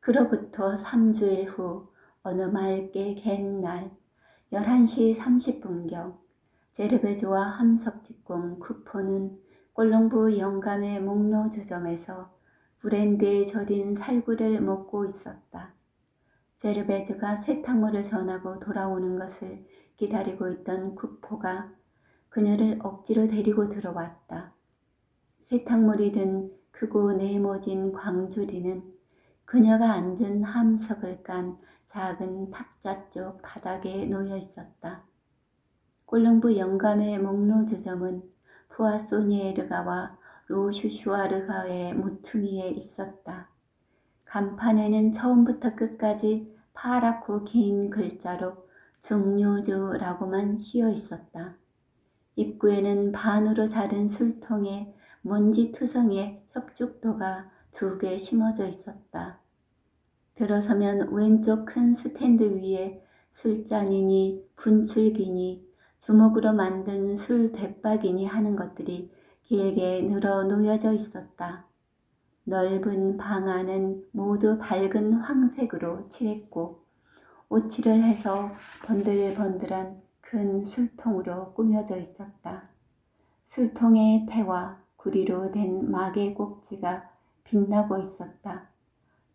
그로부터 3주일 후 어느 맑게 갠 날 11시 30분경 제르베조와 함석직공 쿠포는 꼴롱부 영감의 목로주점에서 브랜드에 절인 살구를 먹고 있었다. 제르베즈가 세탁물을 전하고 돌아오는 것을 기다리고 있던 쿠포가 그녀를 억지로 데리고 들어왔다. 세탁물이 든 크고 네모진 광주리는 그녀가 앉은 함석을 깐 작은 탁자 쪽 바닥에 놓여 있었다. 꼴롱부 영감의 목로주점은 푸아소니에르가와 로슈슈아르가의 모퉁이에 있었다. 간판에는 처음부터 끝까지 파랗고 긴 글자로 증류주라고만 씌어 있었다. 입구에는 반으로 자른 술통에 먼지투성이의 협죽도가 2개 심어져 있었다. 들어서면 왼쪽 큰 스탠드 위에 술잔이니 분출기니 주먹으로 만든 술 대박이니 하는 것들이 길게 늘어 놓여져 있었다. 넓은 방 안은 모두 밝은 황색으로 칠했고 오칠을 해서 번들번들한 큰 술통으로 꾸며져 있었다. 술통의 태와 구리로 된 막의 꼭지가 빛나고 있었다.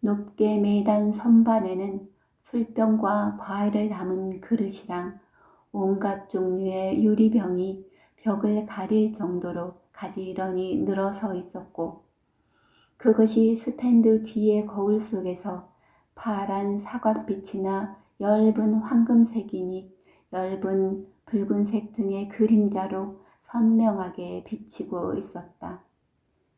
높게 매단 선반에는 술병과 과일을 담은 그릇이랑 온갖 종류의 유리병이 벽을 가릴 정도로 가지런히 늘어서 있었고 그것이 스탠드 뒤의 거울 속에서 파란 사각빛이나 엷은 황금색이니 엷은 붉은색 등의 그림자로 선명하게 비치고 있었다.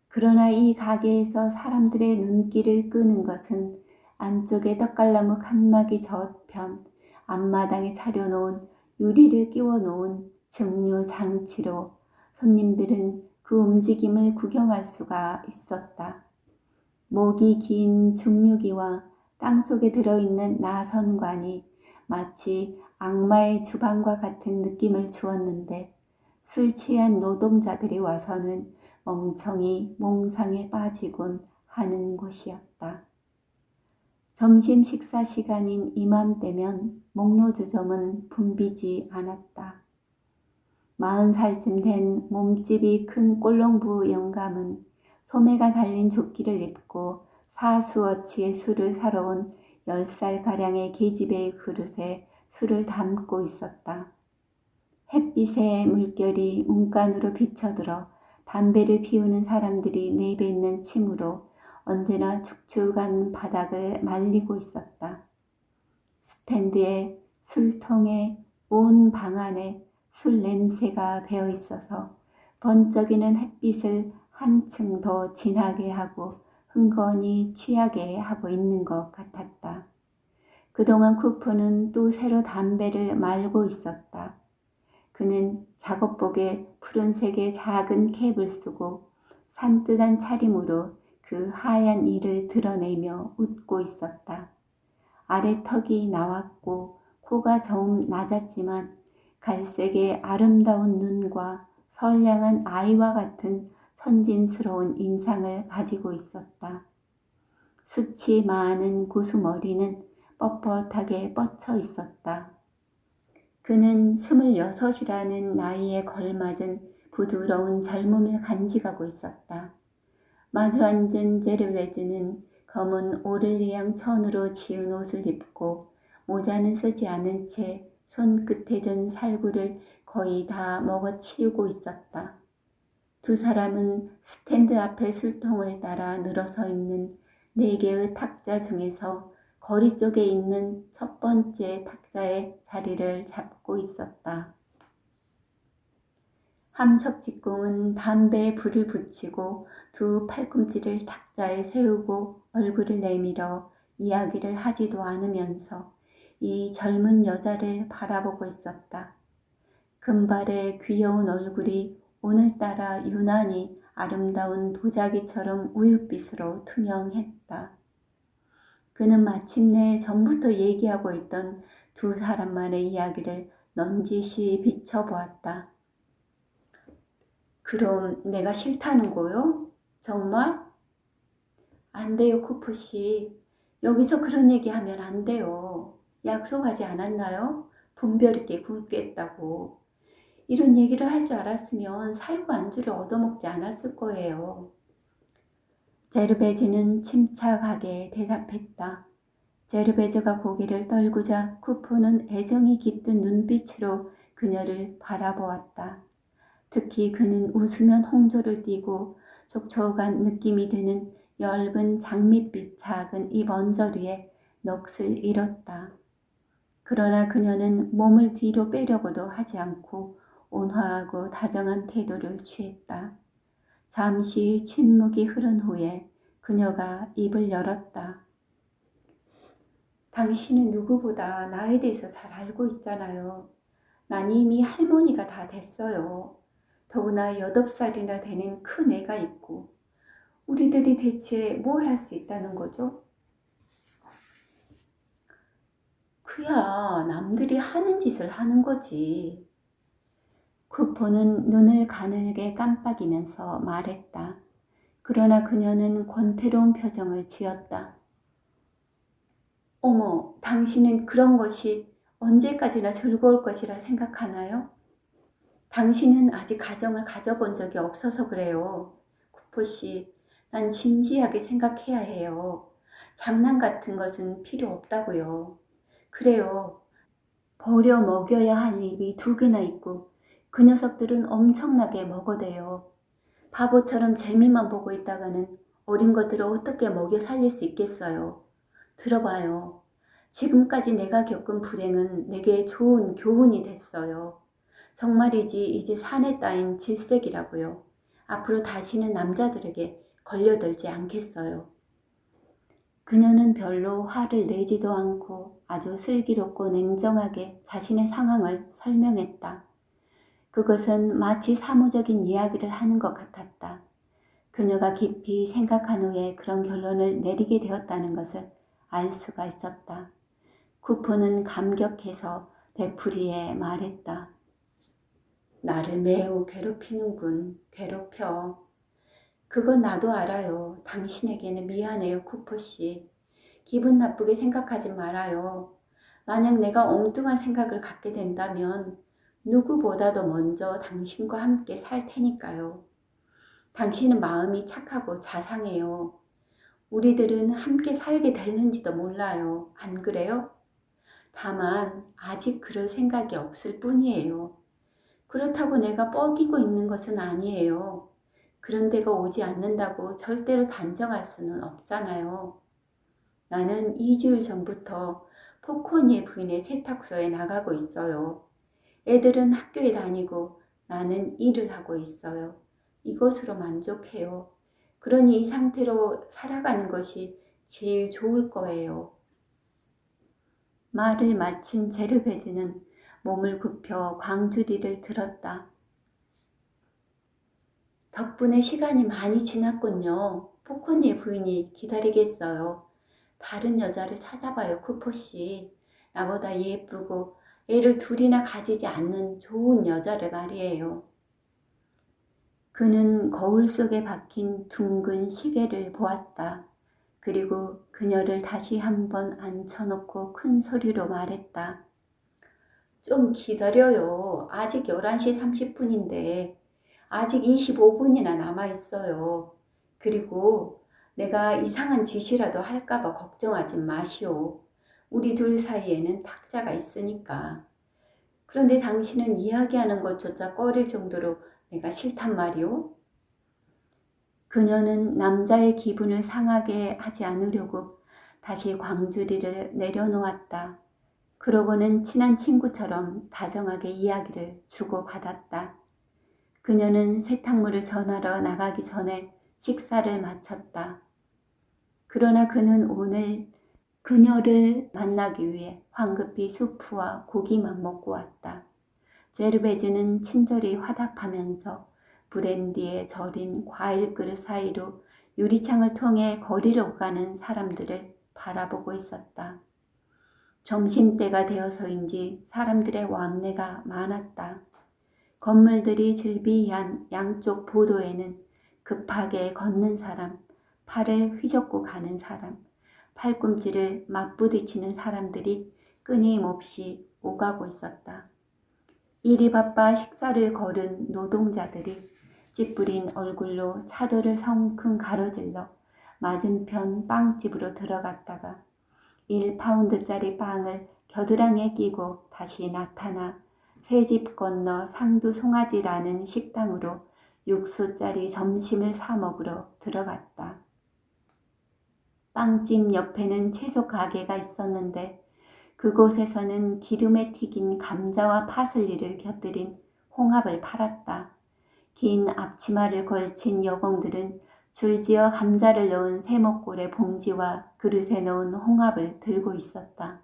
그러나 이 가게에서 사람들의 눈길을 끄는 것은 안쪽에 떡갈나무 칸막이 저편 앞마당에 차려놓은 유리를 끼워놓은 증류 장치로 손님들은 그 움직임을 구경할 수가 있었다. 목이 긴 중류기와 땅속에 들어있는 나선관이 마치 악마의 주방과 같은 느낌을 주었는데 술 취한 노동자들이 와서는 멍청이 몽상에 빠지곤 하는 곳이었다. 점심 식사 시간인 이맘때면 목로주점은 붐비지 않았다. 40살쯤 된 몸집이 큰 꼴롱부 영감은 소매가 달린 조끼를 입고 사수어치의 술을 사러 온 10살가량의 계집애의 그릇에 술을 담고 있었다. 햇빛의 물결이 문간으로 비쳐들어 담배를 피우는 사람들이 내뱉는 침으로 언제나 축축한 바닥을 말리고 있었다. 스탠드에 술통에 온 방 안에 술 냄새가 배어 있어서 번쩍이는 햇빛을 한층 더 진하게 하고 흥건히 취하게 하고 있는 것 같았다. 그동안 쿠퍼는 또 새로 담배를 말고 있었다. 그는 작업복에 푸른색의 작은 캡을 쓰고 산뜻한 차림으로 그 하얀 이를 드러내며 웃고 있었다. 아래 턱이 나왔고 코가 좀 낮았지만 갈색의 아름다운 눈과 선량한 아이와 같은 천진스러운 인상을 가지고 있었다. 숱이 많은 고수머리는 뻣뻣하게 뻗쳐 있었다. 그는 26이라는 나이에 걸맞은 부드러운 젊음을 간직하고 있었다. 마주 앉은 제르베즈는 검은 오를리앙 천으로 지은 옷을 입고 모자는 쓰지 않은 채 손끝에 든 살구를 거의 다 먹어치우고 있었다. 두 사람은 스탠드 앞에 술통을 따라 늘어서 있는 4개의 탁자 중에서 거리 쪽에 있는 첫 번째 탁자에 자리를 잡고 있었다. 함석직공은 담배에 불을 붙이고 두 팔꿈치를 탁자에 세우고 얼굴을 내밀어 이야기를 하지도 않으면서 이 젊은 여자를 바라보고 있었다. 금발의 귀여운 얼굴이 오늘따라 유난히 아름다운 도자기처럼 우윳빛으로 투명했다. 그는 마침내 전부터 얘기하고 있던 두 사람만의 이야기를 넌지시 비춰보았다. 그럼 내가 싫다는 거요? 정말? 안 돼요, 쿠프씨. 여기서 그런 얘기하면 안 돼요. 약속하지 않았나요? 분별 있게 굶겠다고. 이런 얘기를 할 줄 알았으면 살구 안주를 얻어먹지 않았을 거예요. 제르베즈는 침착하게 대답했다. 제르베즈가 고개를 떨구자 쿠포는 애정이 깃든 눈빛으로 그녀를 바라보았다. 특히 그는 웃으면 홍조를 띠고 촉촉한 느낌이 드는 엷은 장밋빛 작은 입 언저리에 넋을 잃었다. 그러나 그녀는 몸을 뒤로 빼려고도 하지 않고 온화하고 다정한 태도를 취했다. 잠시 침묵이 흐른 후에 그녀가 입을 열었다. 당신은 누구보다 나에 대해서 잘 알고 있잖아요. 난 이미 할머니가 다 됐어요. 더구나 8살이나 되는 큰 애가 있고. 우리들이 대체 뭘 할 수 있다는 거죠? 그야 남들이 하는 짓을 하는 거지. 쿠포는 눈을 가늘게 깜빡이면서 말했다. 그러나 그녀는 권태로운 표정을 지었다. 어머, 당신은 그런 것이 언제까지나 즐거울 것이라 생각하나요? 당신은 아직 가정을 가져본 적이 없어서 그래요. 쿠포 씨, 난 진지하게 생각해야 해요. 장난 같은 것은 필요 없다고요. 그래요. 버려 먹여야 할 일이 2개나 있고 그 녀석들은 엄청나게 먹어대요. 바보처럼 재미만 보고 있다가는 어린 것들을 어떻게 먹여 살릴 수 있겠어요. 들어봐요. 지금까지 내가 겪은 불행은 내게 좋은 교훈이 됐어요. 정말이지 이제 사내 따윈 질색이라고요. 앞으로 다시는 남자들에게 걸려들지 않겠어요. 그녀는 별로 화를 내지도 않고 아주 슬기롭고 냉정하게 자신의 상황을 설명했다. 그것은 마치 사무적인 이야기를 하는 것 같았다. 그녀가 깊이 생각한 후에 그런 결론을 내리게 되었다는 것을 알 수가 있었다. 쿠퍼는 감격해서 되풀이해 말했다. 나를 매우 괴롭히는군. 괴롭혀. 그건 나도 알아요. 당신에게는 미안해요, 쿠퍼 씨. 기분 나쁘게 생각하지 말아요. 만약 내가 엉뚱한 생각을 갖게 된다면 누구보다도 먼저 당신과 함께 살 테니까요. 당신은 마음이 착하고 자상해요. 우리들은 함께 살게 됐는지도 몰라요. 안 그래요? 다만 아직 그럴 생각이 없을 뿐이에요. 그렇다고 내가 뻐기고 있는 것은 아니에요. 그런 때가 오지 않는다고 절대로 단정할 수는 없잖아요. 나는 2주일 전부터 포코니의 부인의 세탁소에 나가고 있어요. 애들은 학교에 다니고 나는 일을 하고 있어요. 이것으로 만족해요. 그러니 이 상태로 살아가는 것이 제일 좋을 거예요. 말을 마친 제르베즈는 몸을 굽혀 광주리를 들었다. 덕분에 시간이 많이 지났군요. 포코니의 부인이 기다리겠어요. 다른 여자를 찾아봐요, 쿠포씨. 나보다 예쁘고 애를 2이나 가지지 않는 좋은 여자를 말이에요. 그는 거울 속에 박힌 둥근 시계를 보았다. 그리고 그녀를 다시 한번 앉혀놓고 큰 소리로 말했다. 좀 기다려요. 아직 11시 30분인데 아직 25분이나 남아있어요. 그리고 내가 이상한 짓이라도 할까봐 걱정하지 마시오. 우리 둘 사이에는 탁자가 있으니까. 그런데 당신은 이야기하는 것조차 꺼릴 정도로 내가 싫단 말이오? 그녀는 남자의 기분을 상하게 하지 않으려고 다시 광주리를 내려놓았다. 그러고는 친한 친구처럼 다정하게 이야기를 주고받았다. 그녀는 세탁물을 전하러 나가기 전에 식사를 마쳤다. 그러나 그는 오늘 그녀를 만나기 위해 황급히 수프와 고기만 먹고 왔다. 제르베즈는 친절히 화답하면서 브랜디에 절인 과일 그릇 사이로 유리창을 통해 거리로 가는 사람들을 바라보고 있었다. 점심때가 되어서인지 사람들의 왕래가 많았다. 건물들이 즐비한 양쪽 보도에는 급하게 걷는 사람, 팔을 휘젓고 가는 사람, 팔꿈치를 맞부딪히는 사람들이 끊임없이 오가고 있었다. 일이 바빠 식사를 거른 노동자들이 찌푸린 얼굴로 차도를 성큼 가로질러 맞은편 빵집으로 들어갔다가 1파운드짜리 빵을 겨드랑이에 끼고 다시 나타나 새 집 건너 상두 송아지라는 식당으로 육수짜리 점심을 사 먹으러 들어갔다. 빵집 옆에는 채소 가게가 있었는데 그곳에서는 기름에 튀긴 감자와 파슬리를 곁들인 홍합을 팔았다. 긴 앞치마를 걸친 여공들은 줄지어 감자를 넣은 세모꼴의 봉지와 그릇에 넣은 홍합을 들고 있었다.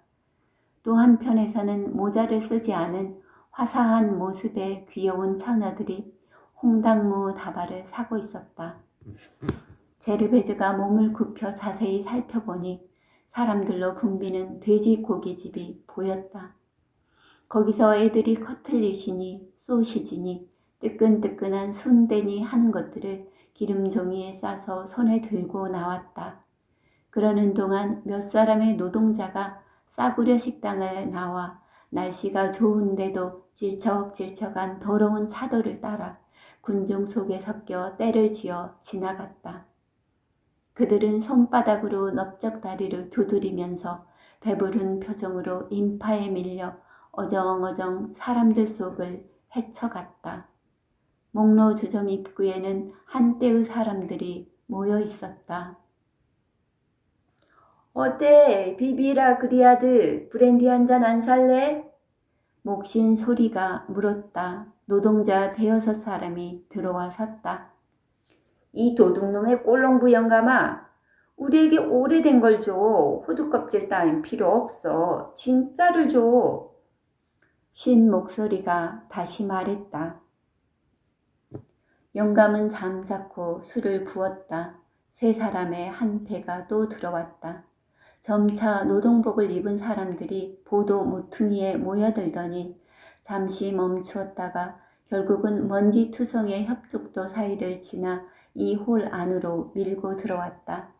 또 한편에서는 모자를 쓰지 않은 화사한 모습의 귀여운 처녀들이 홍당무 다발을 사고 있었다. 제르베즈가 몸을 굽혀 자세히 살펴보니 사람들로 붐비는 돼지고기집이 보였다. 거기서 애들이 커틀릿이니 소시지니 뜨끈뜨끈한 순대니 하는 것들을 기름종이에 싸서 손에 들고 나왔다. 그러는 동안 몇 사람의 노동자가 싸구려 식당을 나와 날씨가 좋은데도 질척질척한 더러운 차도를 따라 군중 속에 섞여 떼를 지어 지나갔다. 그들은 손바닥으로 넓적다리를 두드리면서 배부른 표정으로 인파에 밀려 어정어정 사람들 속을 헤쳐갔다. 목로주점 입구에는 한때의 사람들이 모여 있었다. 어때? 비비라 그리아드 브랜디 한 잔 안 살래? 목신 소리가 물었다. 노동자 대여섯 사람이 들어와 섰다. 이 도둑놈의 꼴롱부 영감아, 우리에게 오래된 걸 줘. 호두껍질 따윈 필요 없어. 진짜를 줘. 쉰 목소리가 다시 말했다. 영감은 잠자코 술을 부었다. 세 사람의 한 패가 또 들어왔다. 점차 노동복을 입은 사람들이 보도 모퉁이에 모여들더니 잠시 멈추었다가 결국은 먼지투성의 협족도 사이를 지나 이 홀 안으로 밀고 들어왔다.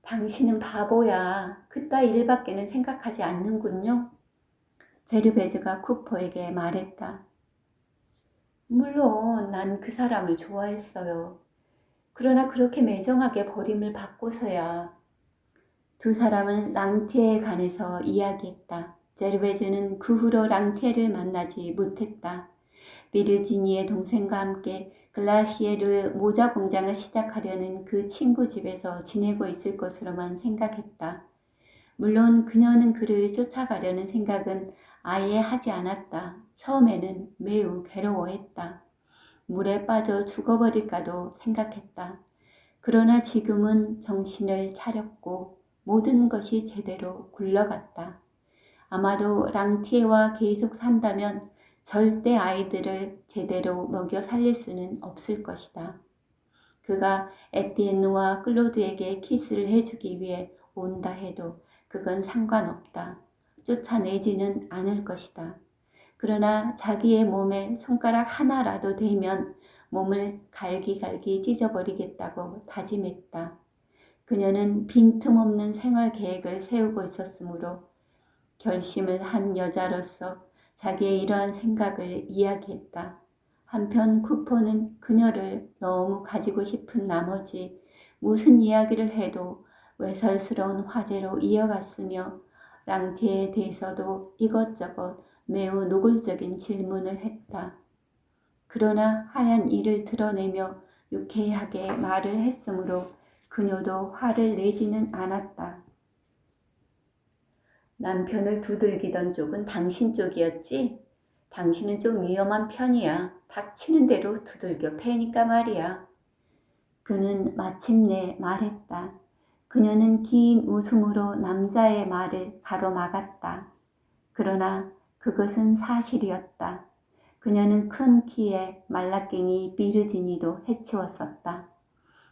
당신은 바보야. 그따 일밖에는 생각하지 않는군요. 제르베즈가 쿠퍼에게 말했다. 물론 난 그 사람을 좋아했어요. 그러나 그렇게 매정하게 버림을 받고서야. 두 사람은 랑티에에 관해서 이야기했다. 제르베즈는 그 후로 랑티에를 만나지 못했다. 비르지니의 동생과 함께 글라시에르 모자 공장을 시작하려는 그 친구 집에서 지내고 있을 것으로만 생각했다. 물론 그녀는 그를 쫓아가려는 생각은 아예 하지 않았다. 처음에는 매우 괴로워했다. 물에 빠져 죽어버릴까도 생각했다. 그러나 지금은 정신을 차렸고 모든 것이 제대로 굴러갔다. 아마도 랑티에와 계속 산다면 절대 아이들을 제대로 먹여 살릴 수는 없을 것이다. 그가 에티엔누와 클로드에게 키스를 해주기 위해 온다 해도 그건 상관없다. 쫓아내지는 않을 것이다. 그러나 자기의 몸에 손가락 하나라도 대면 몸을 갈기갈기 찢어버리겠다고 다짐했다. 그녀는 빈틈없는 생활 계획을 세우고 있었으므로 결심을 한 여자로서 자기의 이러한 생각을 이야기했다. 한편 쿠퍼는 그녀를 너무 가지고 싶은 나머지 무슨 이야기를 해도 외설스러운 화제로 이어갔으며 랑티에 대해서도 이것저것 매우 노골적인 질문을 했다. 그러나 하얀 이를 드러내며 유쾌하게 말을 했으므로 그녀도 화를 내지는 않았다. 남편을 두들기던 쪽은 당신 쪽이었지? 당신은 좀 위험한 편이야. 닥치는 대로 두들겨 패니까 말이야. 그는 마침내 말했다. 그녀는 긴 웃음으로 남자의 말을 가로막았다. 그러나 그것은 사실이었다. 그녀는 큰 키에 말라깽이 비르지니도 해치웠었다.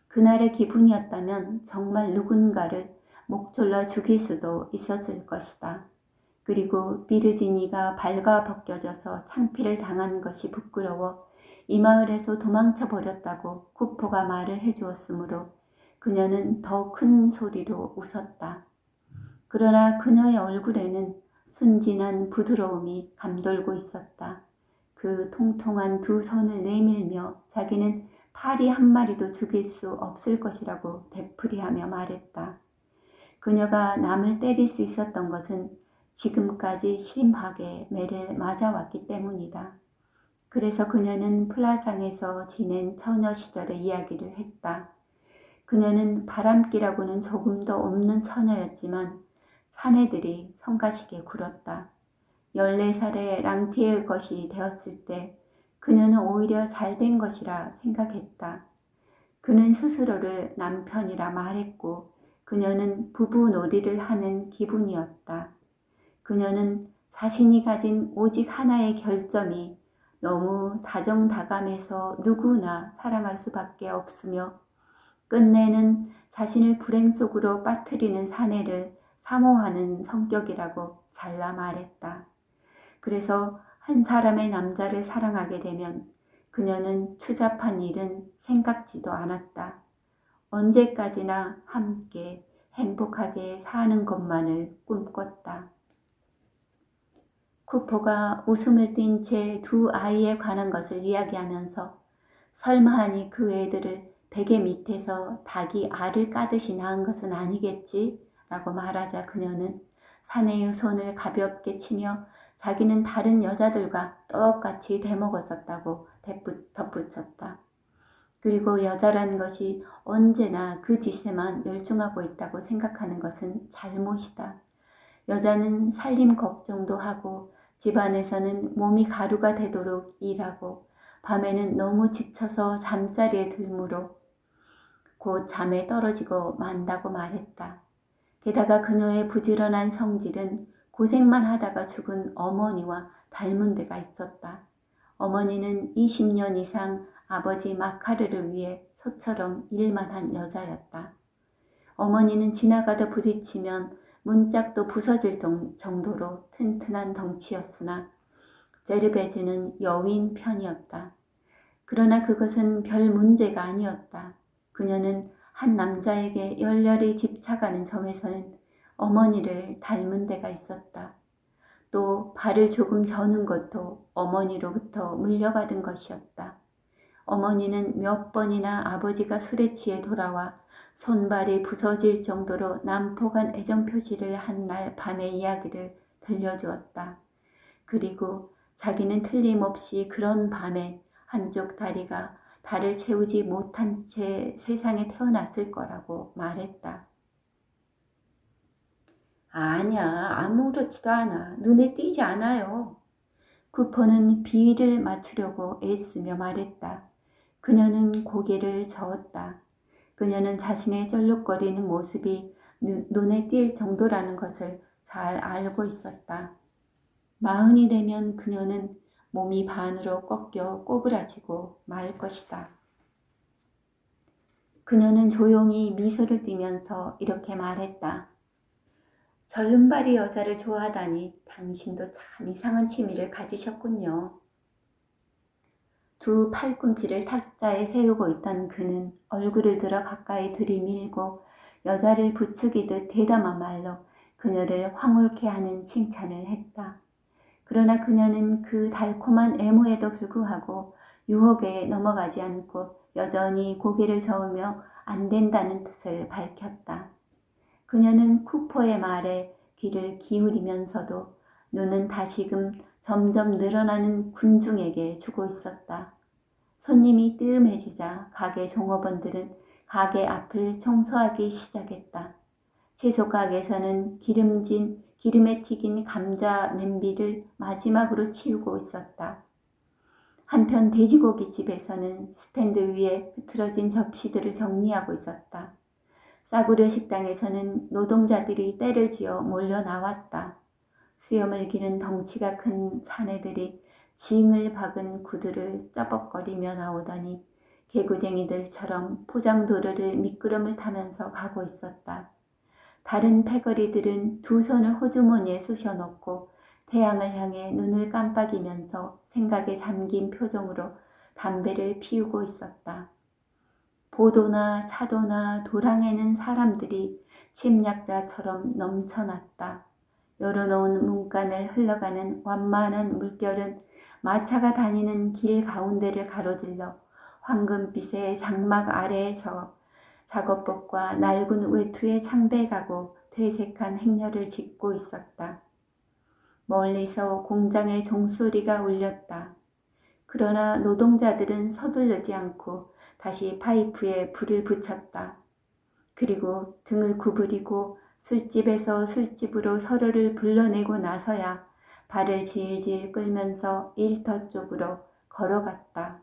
그날의 기분이었다면 정말 누군가를 목졸라 죽일 수도 있었을 것이다. 그리고 비르지니가 발가 벗겨져서 창피를 당한 것이 부끄러워 이 마을에서 도망쳐 버렸다고 쿠퍼가 말을 해주었으므로 그녀는 더 큰 소리로 웃었다. 그러나 그녀의 얼굴에는 순진한 부드러움이 감돌고 있었다. 그 통통한 두 손을 내밀며 자기는 파리 한 마리도 죽일 수 없을 것이라고 되풀이하며 말했다. 그녀가 남을 때릴 수 있었던 것은 지금까지 심하게 매를 맞아왔기 때문이다. 그래서 그녀는 플라상에서 지낸 처녀 시절의 이야기를 했다. 그녀는 바람기라고는 조금도 없는 처녀였지만 사내들이 성가시게 굴었다. 14살의 랑티의 것이 되었을 때 그녀는 오히려 잘된 것이라 생각했다. 그는 스스로를 남편이라 말했고 그녀는 부부놀이를 하는 기분이었다. 그녀는 자신이 가진 오직 하나의 결점이 너무 다정다감해서 누구나 사랑할 수밖에 없으며 끝내는 자신을 불행 속으로 빠뜨리는 사내를 사모하는 성격이라고 잘라 말했다. 그래서 한 사람의 남자를 사랑하게 되면 그녀는 추잡한 일은 생각지도 않았다. 언제까지나 함께 행복하게 사는 것만을 꿈꿨다. 쿠퍼가 웃음을 띤 채 두 아이에 관한 것을 이야기하면서 설마하니 그 애들을 베개 밑에서 닭이 알을 까듯이 낳은 것은 아니겠지? 라고 말하자 그녀는 사내의 손을 가볍게 치며 자기는 다른 여자들과 똑같이 대먹었었다고 덧붙였다. 그리고 여자란 것이 언제나 그 짓에만 열중하고 있다고 생각하는 것은 잘못이다. 여자는 살림 걱정도 하고 집안에서는 몸이 가루가 되도록 일하고 밤에는 너무 지쳐서 잠자리에 들므로 곧 잠에 떨어지고 만다고 말했다. 게다가 그녀의 부지런한 성질은 고생만 하다가 죽은 어머니와 닮은 데가 있었다. 어머니는 20년 이상 아버지 마카르를 위해 소처럼 일만 한 여자였다. 어머니는 지나가다 부딪히면 문짝도 부서질 정도로 튼튼한 덩치였으나 제르베즈는 여윈 편이었다. 그러나 그것은 별 문제가 아니었다. 그녀는 한 남자에게 열렬히 집착하는 점에서는 어머니를 닮은 데가 있었다. 또 발을 조금 저는 것도 어머니로부터 물려받은 것이었다. 어머니는 몇 번이나 아버지가 술에 취해 돌아와 손발이 부서질 정도로 난폭한 애정 표시를 한 날 밤의 이야기를 들려주었다. 그리고 자기는 틀림없이 그런 밤에 한쪽 다리가 달을 채우지 못한 채 세상에 태어났을 거라고 말했다. 아니야, 아무렇지도 않아. 눈에 띄지 않아요. 쿠퍼는 비위를 맞추려고 애쓰며 말했다. 그녀는 고개를 저었다. 그녀는 자신의 쩔룩거리는 모습이 눈에 띌 정도라는 것을 잘 알고 있었다. 40이 되면 그녀는 몸이 반으로 꺾여 꼬부라지고 말 것이다. 그녀는 조용히 미소를 띠면서 이렇게 말했다. 절름발이 여자를 좋아하다니 당신도 참 이상한 취미를 가지셨군요. 두 팔꿈치를 탁자에 세우고 있던 그는 얼굴을 들어 가까이 들이밀고 여자를 부추기듯 대담한 말로 그녀를 황홀케 하는 칭찬을 했다. 그러나 그녀는 그 달콤한 애무에도 불구하고 유혹에 넘어가지 않고 여전히 고개를 저으며 안 된다는 뜻을 밝혔다. 그녀는 쿠퍼의 말에 귀를 기울이면서도 눈은 다시금 점점 늘어나는 군중에게 주고 있었다. 손님이 뜸해지자 가게 종업원들은 가게 앞을 청소하기 시작했다. 채소 가게에서는 기름에 튀긴 감자 냄비를 마지막으로 치우고 있었다. 한편 돼지고기 집에서는 스탠드 위에 흐트러진 접시들을 정리하고 있었다. 싸구려 식당에서는 노동자들이 떼를 지어 몰려 나왔다. 수염을 기른 덩치가 큰 사내들이 징을 박은 구두를 쩌벅거리며 나오더니 개구쟁이들처럼 포장도로를 미끄럼을 타면서 가고 있었다. 다른 패거리들은 두 손을 호주머니에 쑤셔놓고 태양을 향해 눈을 깜빡이면서 생각에 잠긴 표정으로 담배를 피우고 있었다. 보도나 차도나 도랑에는 사람들이 침략자처럼 넘쳐났다. 열어놓은 문간을 흘러가는 완만한 물결은 마차가 다니는 길 가운데를 가로질러 황금빛의 장막 아래에서 작업복과 낡은 외투에 창백하고 퇴색한 행렬을 짓고 있었다. 멀리서 공장의 종소리가 울렸다. 그러나 노동자들은 서두르지 않고 다시 파이프에 불을 붙였다. 그리고 등을 구부리고 술집에서 술집으로 서로를 불러내고 나서야 발을 질질 끌면서 일터 쪽으로 걸어갔다.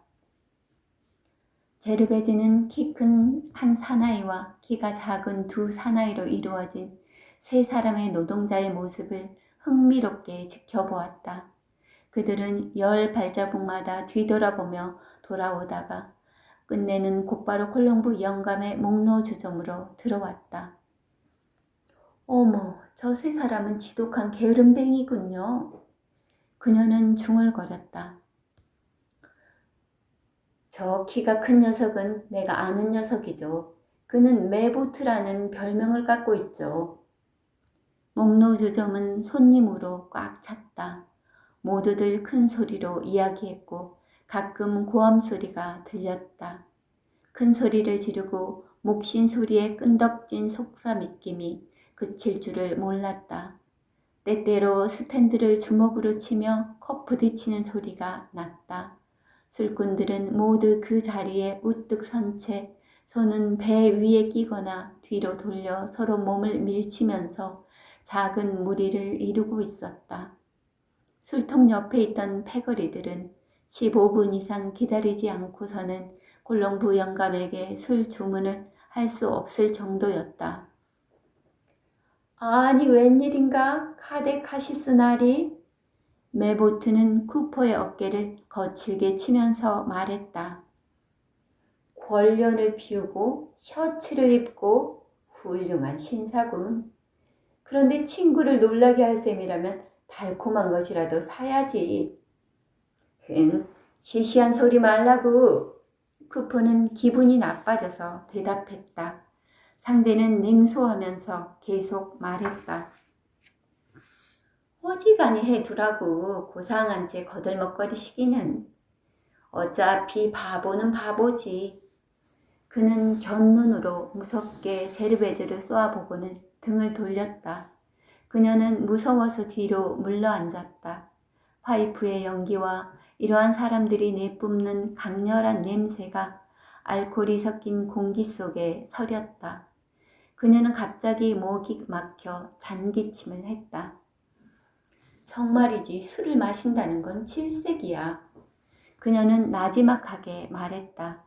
제르베즈는 키 큰 한 사나이와 키가 작은 두 사나이로 이루어진 세 사람의 노동자의 모습을 흥미롭게 지켜보았다. 그들은 10발자국마다 뒤돌아보며 돌아오다가 끝내는 곧바로 콜롬부 영감의 목로주점으로 들어왔다. 어머, 저 세 사람은 지독한 게으름뱅이군요. 그녀는 중얼거렸다. 저 키가 큰 녀석은 내가 아는 녀석이죠. 그는 메보트라는 별명을 갖고 있죠. 목로주점은 손님으로 꽉 찼다. 모두들 큰 소리로 이야기했고 가끔 고함 소리가 들렸다. 큰 소리를 지르고 목신 소리에 끈덕진 속사미낌이 그칠 줄을 몰랐다. 때때로 스탠드를 주먹으로 치며 컵 부딪히는 소리가 났다. 술꾼들은 모두 그 자리에 우뚝 선 채 손은 배 위에 끼거나 뒤로 돌려 서로 몸을 밀치면서 작은 무리를 이루고 있었다. 술통 옆에 있던 패거리들은 15분 이상 기다리지 않고서는 콜롬부 영감에게 술 주문을 할 수 없을 정도였다. 아니 웬일인가 카데 카시스나리? 메보트는 쿠퍼의 어깨를 거칠게 치면서 말했다. 권련을 피우고 셔츠를 입고 훌륭한 신사군. 그런데 친구를 놀라게 할 셈이라면 달콤한 것이라도 사야지. 시시한 소리 말라고. 쿠퍼는 기분이 나빠져서 대답했다. 상대는 냉소하면서 계속 말했다. 어지간히 해두라고 고상한 채 거들먹거리시기는. 어차피 바보는 바보지. 그는 곁눈으로 무섭게 제르베즈를 쏘아보고는 등을 돌렸다. 그녀는 무서워서 뒤로 물러앉았다. 파이프의 연기와 이러한 사람들이 내뿜는 강렬한 냄새가 알코올이 섞인 공기 속에 서렸다. 그녀는 갑자기 목이 막혀 잔기침을 했다. 정말이지 술을 마신다는 건 질색이야. 그녀는 나지막하게 말했다.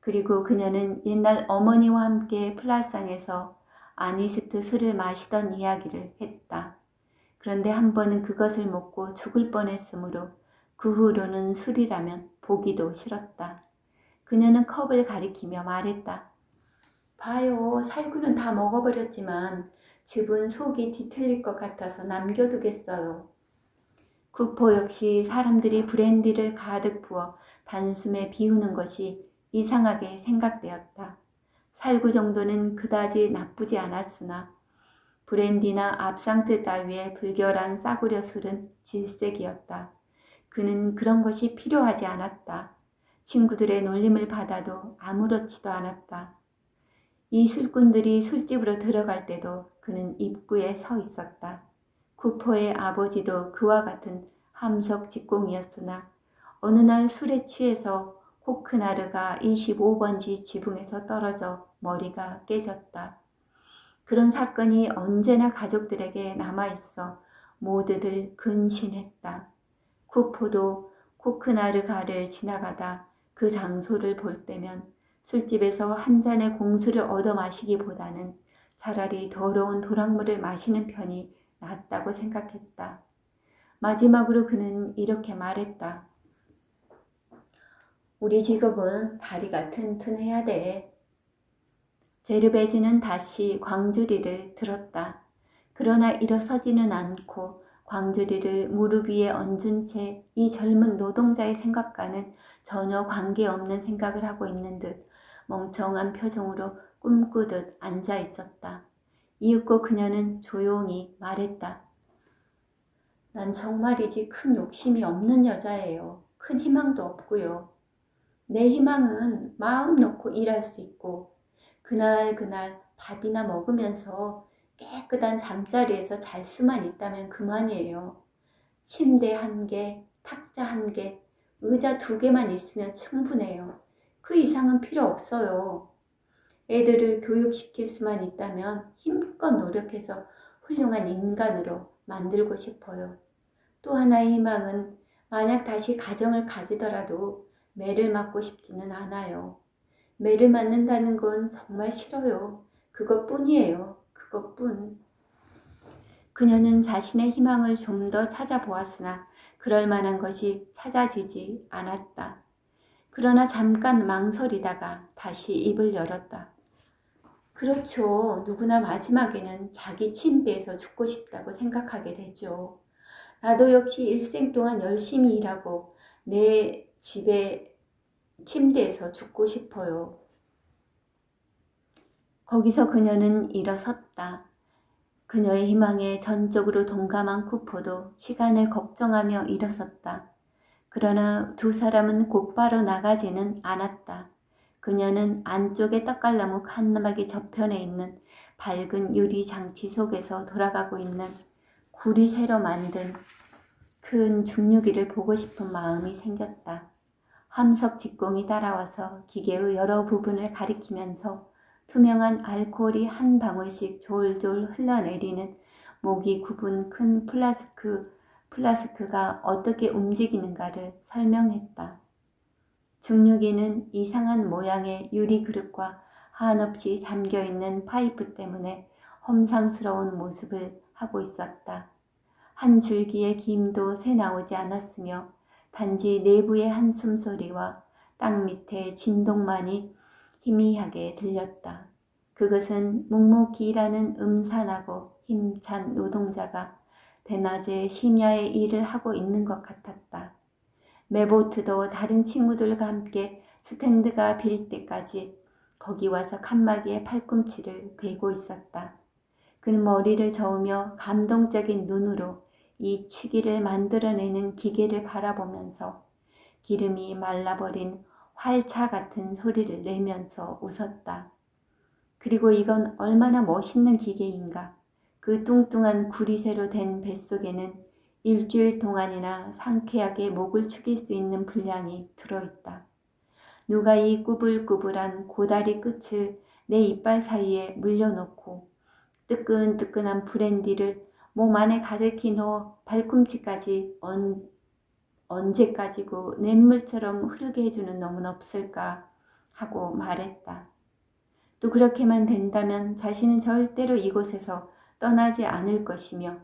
그리고 그녀는 옛날 어머니와 함께 플라상에서 아니스트 술을 마시던 이야기를 했다. 그런데 한 번은 그것을 먹고 죽을 뻔했으므로 그 후로는 술이라면 보기도 싫었다. 그녀는 컵을 가리키며 말했다. 봐요, 살구는 다 먹어버렸지만 즙은 속이 뒤틀릴 것 같아서 남겨두겠어요. 쿠퍼 역시 사람들이 브랜디를 가득 부어 단숨에 비우는 것이 이상하게 생각되었다. 살구 정도는 그다지 나쁘지 않았으나 브랜디나 압상트 따위의 불결한 싸구려 술은 질색이었다. 그는 그런 것이 필요하지 않았다. 친구들의 놀림을 받아도 아무렇지도 않았다. 이 술꾼들이 술집으로 들어갈 때도 그는 입구에 서 있었다. 쿠퍼의 아버지도 그와 같은 함석 직공이었으나 어느 날 술에 취해서 코크나르가 25번지 지붕에서 떨어져 머리가 깨졌다. 그런 사건이 언제나 가족들에게 남아있어 모두들 근신했다. 쿠퍼도 코크나르가를 지나가다 그 장소를 볼 때면 술집에서 한 잔의 공수를 얻어 마시기보다는 차라리 더러운 도랑물을 마시는 편이 낫다고 생각했다. 마지막으로 그는 이렇게 말했다. 우리 직업은 다리가 튼튼해야 돼. 제르베즈는 다시 광주리를 들었다. 그러나 일어서지는 않고 광주리를 무릎 위에 얹은 채 이 젊은 노동자의 생각과는 전혀 관계없는 생각을 하고 있는 듯 멍청한 표정으로 꿈꾸듯 앉아 있었다. 이윽고 그녀는 조용히 말했다. 난 정말이지 큰 욕심이 없는 여자예요. 큰 희망도 없고요. 내 희망은 마음 놓고 일할 수 있고 그날 밥이나 먹으면서 깨끗한 잠자리에서 잘 수만 있다면 그만이에요. 침대 1개, 탁자 1개, 의자 2개만 있으면 충분해요. 그 이상은 필요 없어요. 애들을 교육시킬 수만 있다면 힘껏 노력해서 훌륭한 인간으로 만들고 싶어요. 또 하나의 희망은 만약 다시 가정을 가지더라도 매를 맞고 싶지는 않아요. 매를 맞는다는 건 정말 싫어요. 그것뿐이에요. 그것뿐. 그녀는 자신의 희망을 좀 더 찾아보았으나 그럴 만한 것이 찾아지지 않았다. 그러나 잠깐 망설이다가 다시 입을 열었다. 그렇죠. 누구나 마지막에는 자기 침대에서 죽고 싶다고 생각하게 되죠. 나도 역시 일생 동안 열심히 일하고 내 집에 침대에서 죽고 싶어요. 거기서 그녀는 일어섰다. 그녀의 희망에 전적으로 동감한 쿠포도 시간을 걱정하며 일어섰다. 그러나 두 사람은 곧바로 나가지는 않았다. 그녀는 안쪽에 떡갈나무 칸막이 저편에 있는 밝은 유리 장치 속에서 돌아가고 있는 굴이 새로 만든 큰 중류기를 보고 싶은 마음이 생겼다. 함석 직공이 따라와서 기계의 여러 부분을 가리키면서 투명한 알코올이 한 방울씩 졸졸 흘러내리는 목이 굽은 큰 플라스크가 어떻게 움직이는가를 설명했다. 중류기는 이상한 모양의 유리 그릇과 한없이 잠겨있는 파이프 때문에 험상스러운 모습을 하고 있었다. 한 줄기의 김도 새 나오지 않았으며 단지 내부의 한숨 소리와 땅 밑의 진동만이 희미하게 들렸다. 그것은 묵묵히 일하는 음산하고 힘찬 노동자가 대낮에 심야의 일을 하고 있는 것 같았다. 메보트도 다른 친구들과 함께 스탠드가 빌 때까지 거기 와서 칸막이의 팔꿈치를 괴고 있었다. 그는 머리를 저으며 감동적인 눈으로 이 취기를 만들어내는 기계를 바라보면서 기름이 말라버린 활차 같은 소리를 내면서 웃었다. 그리고 이건 얼마나 멋있는 기계인가. 그 뚱뚱한 구리새로 된 뱃속에는 일주일 동안이나 상쾌하게 목을 축일 수 있는 분량이 들어있다. 누가 이 꾸불꾸불한 고다리 끝을 내 이빨 사이에 물려놓고 뜨끈뜨끈한 브랜디를 몸 안에 가득히 넣어 발꿈치까지 언제까지고 냇물처럼 흐르게 해주는 놈은 없을까 하고 말했다. 또 그렇게만 된다면 자신은 절대로 이곳에서 떠나지 않을 것이며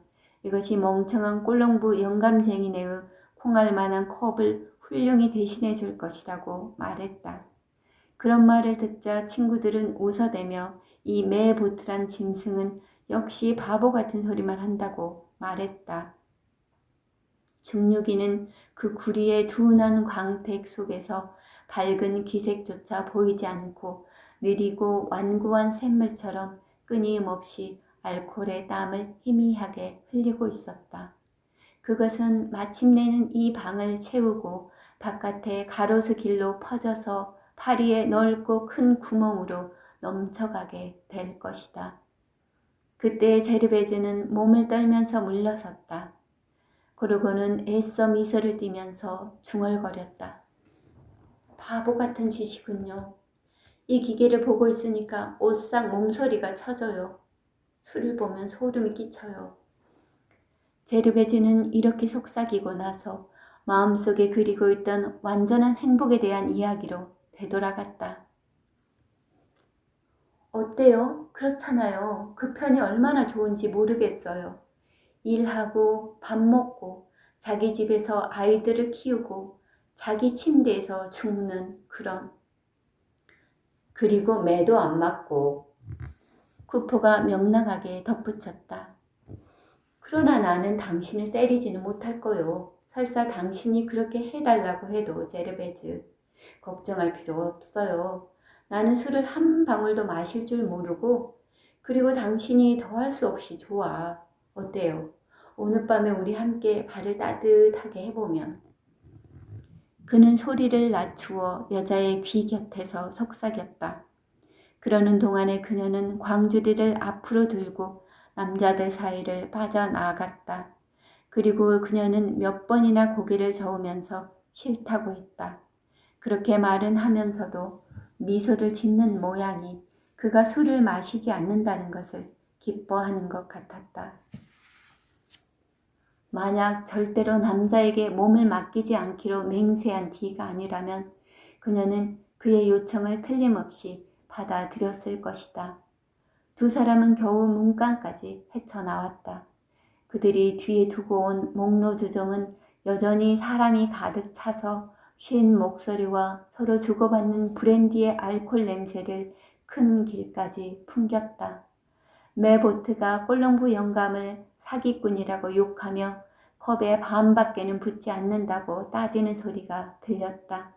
이것이 멍청한 꼴렁부 영감쟁이네의 콩알만한 컵을 훌륭히 대신해 줄 것이라고 말했다. 그런 말을 듣자 친구들은 웃어대며 이 메보트란 짐승은 역시 바보 같은 소리만 한다고 말했다. 중류기는 그 구리의 둔한 광택 속에서 밝은 기색조차 보이지 않고 느리고 완고한 샘물처럼 끊임없이 알코올의 땀을 희미하게 흘리고 있었다. 그것은 마침내는 이 방을 채우고 바깥에 가로수 길로 퍼져서 파리의 넓고 큰 구멍으로 넘쳐가게 될 것이다. 그때 제르베즈는 몸을 떨면서 물러섰다. 그러고는 애써 미소를 띠면서 중얼거렸다. 바보 같은 짓이군요. 이 기계를 보고 있으니까 오싹 몸소리가 쳐져요. 술을 보면 소름이 끼쳐요. 제르베즈는 이렇게 속삭이고 나서 마음속에 그리고 있던 완전한 행복에 대한 이야기로 되돌아갔다. 어때요? 그렇잖아요. 그 편이 얼마나 좋은지 모르겠어요. 일하고 밥 먹고 자기 집에서 아이들을 키우고 자기 침대에서 죽는 그런. 그리고 매도 안 맞고. 쿠퍼가 명랑하게 덧붙였다. 그러나 나는 당신을 때리지는 못할 거요. 설사 당신이 그렇게 해달라고 해도 제르베즈 걱정할 필요 없어요. 나는 술을 한 방울도 마실 줄 모르고 그리고 당신이 더할 수 없이 좋아. 어때요? 오늘 밤에 우리 함께 발을 따뜻하게 해보면. 그는 소리를 낮추어 여자의 귀 곁에서 속삭였다. 그러는 동안에 그녀는 광주리를 앞으로 들고 남자들 사이를 빠져나갔다. 그리고 그녀는 몇 번이나 고개를 저으면서 싫다고 했다. 그렇게 말은 하면서도 미소를 짓는 모양이 그가 술을 마시지 않는다는 것을 기뻐하는 것 같았다. 만약 절대로 남자에게 몸을 맡기지 않기로 맹세한 D가 아니라면 그녀는 그의 요청을 틀림없이 받아들였을 것이다. 두 사람은 겨우 문간까지 헤쳐나왔다. 그들이 뒤에 두고 온 목로주점은 여전히 사람이 가득 차서 쉰 목소리와 서로 주고받는 브랜디의 알코올 냄새를 큰 길까지 풍겼다. 메보트가 꼴롱부 영감을 사기꾼이라고 욕하며 컵에 반밖에는 붓지 않는다고 따지는 소리가 들렸다.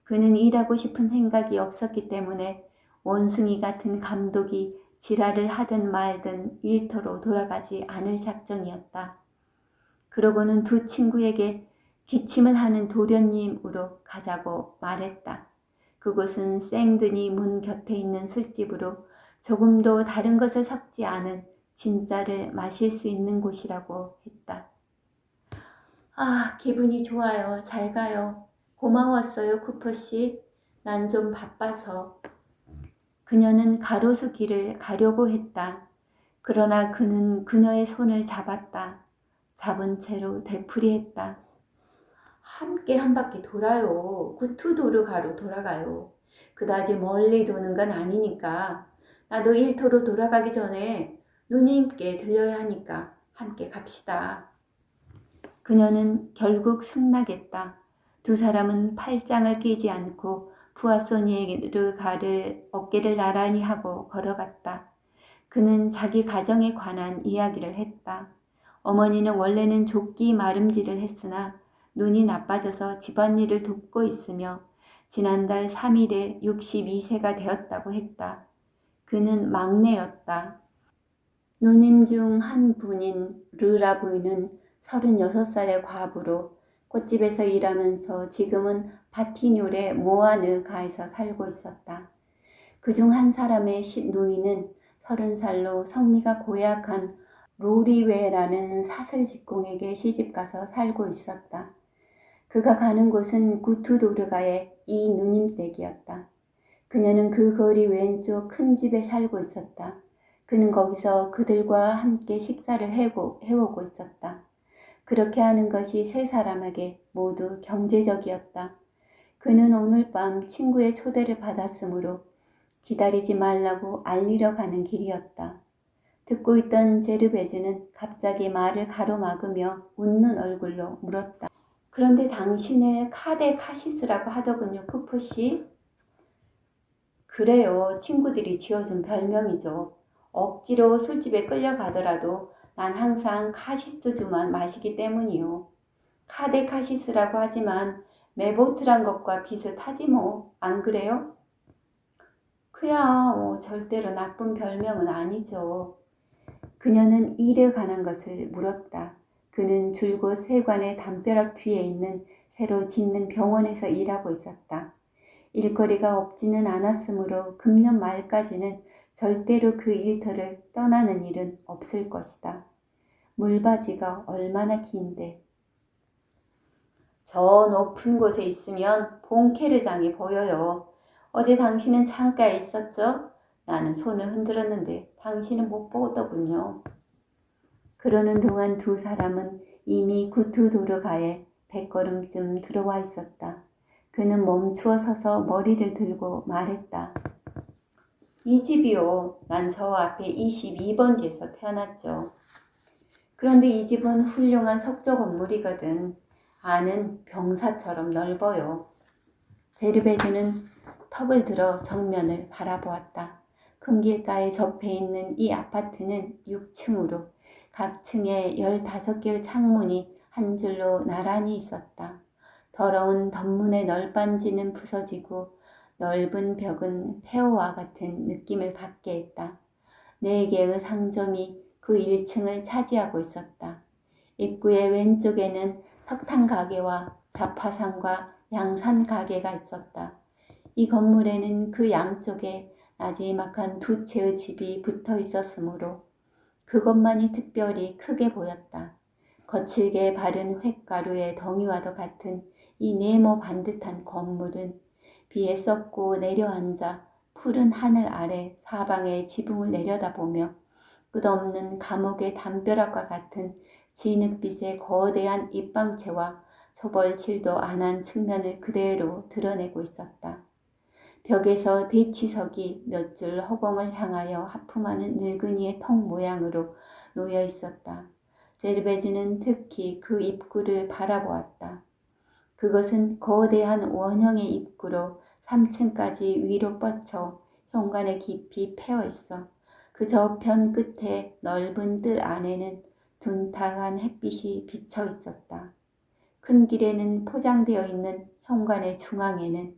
그는 일하고 싶은 생각이 없었기 때문에 원숭이 같은 감독이 지랄을 하든 말든 일터로 돌아가지 않을 작정이었다. 그러고는 두 친구에게 기침을 하는 도련님으로 가자고 말했다. 그곳은 생드니 문 곁에 있는 술집으로 조금도 다른 것을 섞지 않은 진짜를 마실 수 있는 곳이라고 했다. 아, 기분이 좋아요. 잘 가요. 고마웠어요, 쿠퍼씨. 난 좀 바빠서. 그녀는 가로수길을 가려고 했다. 그러나 그는 그녀의 손을 잡았다. 잡은 채로 되풀이했다. 함께 한 바퀴 돌아요. 구투도르가로 돌아가요. 그다지 멀리 도는 건 아니니까. 나도 일터로 돌아가기 전에 누님께 들려야 하니까 함께 갑시다. 그녀는 결국 승낙했다. 두 사람은 팔짱을 끼지 않고 푸아소니에르가를 어깨를 나란히 하고 걸어갔다. 그는 자기 가정에 관한 이야기를 했다. 어머니는 원래는 족기 마름질을 했으나 눈이 나빠져서 집안일을 돕고 있으며 지난달 3일에 62세가 되었다고 했다. 그는 막내였다. 누님 중 한 분인 르라 부인은 36살의 과부로 꽃집에서 일하면서 지금은 바티뇰의 모아느가에서 살고 있었다. 그중 한 사람의 누이는 30살로 성미가 고약한 로리웨라는 사슬 직공에게 시집가서 살고 있었다. 그가 가는 곳은 구투도르가의 이 누님 댁이었다. 그녀는 그 거리 왼쪽 큰 집에 살고 있었다. 그는 거기서 그들과 함께 식사를 해오고 있었다. 그렇게 하는 것이 세 사람에게 모두 경제적이었다. 그는 오늘 밤 친구의 초대를 받았으므로 기다리지 말라고 알리러 가는 길이었다. 듣고 있던 제르베즈는 갑자기 말을 가로막으며 웃는 얼굴로 물었다. 그런데 당신을 카데 카시스라고 하더군요, 쿠퍼씨. 그래요. 친구들이 지어준 별명이죠. 억지로 술집에 끌려가더라도 난 항상 카시스주만 마시기 때문이요. 카데 카시스라고 하지만 메보트란 것과 비슷하지 뭐. 안 그래요? 그야 절대로 나쁜 별명은 아니죠. 그녀는 일에 관한 것을 물었다. 그는 줄곧 세관의 담벼락 뒤에 있는 새로 짓는 병원에서 일하고 있었다. 일거리가 없지는 않았으므로 금년 말까지는 절대로 그 일터를 떠나는 일은 없을 것이다. 물바지가 얼마나 긴데. 저 높은 곳에 있으면 봉케르장이 보여요. 어제 당신은 창가에 있었죠? 나는 손을 흔들었는데 당신은 못 보더군요. 그러는 동안 두 사람은 이미 구투도르가에 100걸음쯤 들어와 있었다. 그는 멈추어 서서 머리를 들고 말했다. 이 집이요. 난 저 앞에 22번지에서 태어났죠. 그런데 이 집은 훌륭한 석조 건물이거든. 안은 병사처럼 넓어요. 제르베드는 턱을 들어 정면을 바라보았다. 큰 길가에 접해 있는 이 아파트는 6층으로 각 층에 15개의 창문이 한 줄로 나란히 있었다. 더러운 덧문의 널빤지는 부서지고 넓은 벽은 폐허와 같은 느낌을 받게 했다. 4개의 상점이 그 1층을 차지하고 있었다. 입구의 왼쪽에는 석탄 가게와 잡화상과 양산 가게가 있었다. 이 건물에는 그 양쪽에 나지막한 2채의 집이 붙어 있었으므로 그것만이 특별히 크게 보였다. 거칠게 바른 횟가루의 덩이와도 같은 이 네모 반듯한 건물은 비에 썩고 내려앉아 푸른 하늘 아래 사방의 지붕을 내려다보며 끝없는 감옥의 담벼락과 같은 진흙빛의 거대한 입방체와 초벌칠도 안 한 측면을 그대로 드러내고 있었다. 벽에서 대치석이 몇 줄 허공을 향하여 하품하는 늙은이의 턱 모양으로 놓여 있었다. 제르베즈는 특히 그 입구를 바라보았다. 그것은 거대한 원형의 입구로 3층까지 위로 뻗쳐 현관에 깊이 패어 있어 그 저편 끝에 넓은 뜰 안에는 둔탁한 햇빛이 비쳐 있었다. 큰 길에는 포장되어 있는 현관의 중앙에는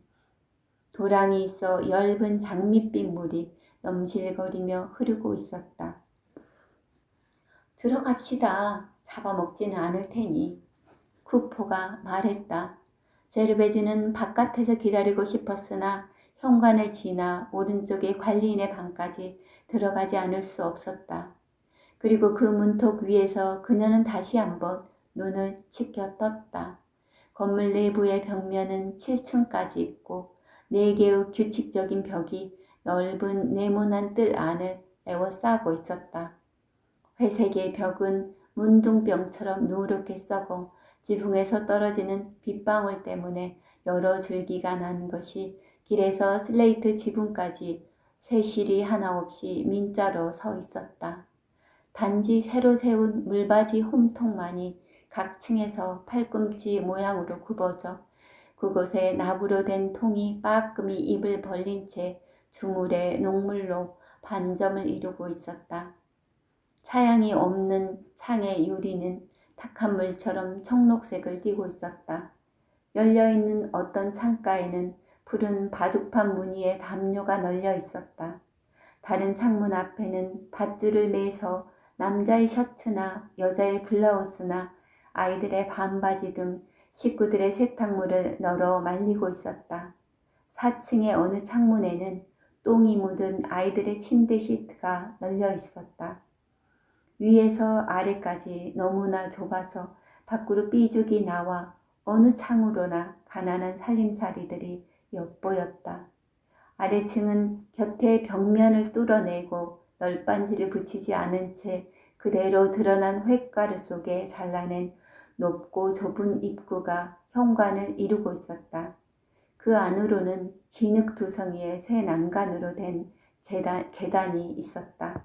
도랑이 있어 엷은 장밋빛 물이 넘실거리며 흐르고 있었다. 들어갑시다. 잡아먹지는 않을 테니. 쿠포가 말했다. 제르베즈는 바깥에서 기다리고 싶었으나 현관을 지나 오른쪽의 관리인의 방까지 들어가지 않을 수 없었다. 그리고 그 문턱 위에서 그녀는 다시 한번 눈을 치켜 떴다. 건물 내부의 벽면은 7층까지 있고 4개의 규칙적인 벽이 넓은 네모난 뜰 안을 에워싸고 있었다. 회색의 벽은 문둥병처럼 누렇게 썩어 지붕에서 떨어지는 빗방울 때문에 여러 줄기가 난 것이 길에서 슬레이트 지붕까지 쇠실이 하나 없이 민자로 서 있었다. 단지 새로 세운 물받이 홈통만이 각 층에서 팔꿈치 모양으로 굽어져 그곳에 나무로 된 통이 빠끔히 입을 벌린 채 주물의 녹물로 반점을 이루고 있었다. 차양이 없는 창의 유리는 탁한 물처럼 청록색을 띠고 있었다. 열려있는 어떤 창가에는 푸른 바둑판 무늬의 담요가 널려 있었다. 다른 창문 앞에는 밧줄을 매서 남자의 셔츠나 여자의 블라우스나 아이들의 반바지 등 식구들의 세탁물을 널어 말리고 있었다. 4층의 어느 창문에는 똥이 묻은 아이들의 침대 시트가 널려 있었다. 위에서 아래까지 너무나 좁아서 밖으로 삐죽이 나와 어느 창으로나 가난한 살림살이들이 엿보였다. 아래층은 곁에 벽면을 뚫어내고 널빤지를 붙이지 않은 채 그대로 드러난 횟가루 속에 잘라낸 높고 좁은 입구가 현관을 이루고 있었다. 그 안으로는 진흙두성이의 쇠 난간으로 된 계단이 있었다.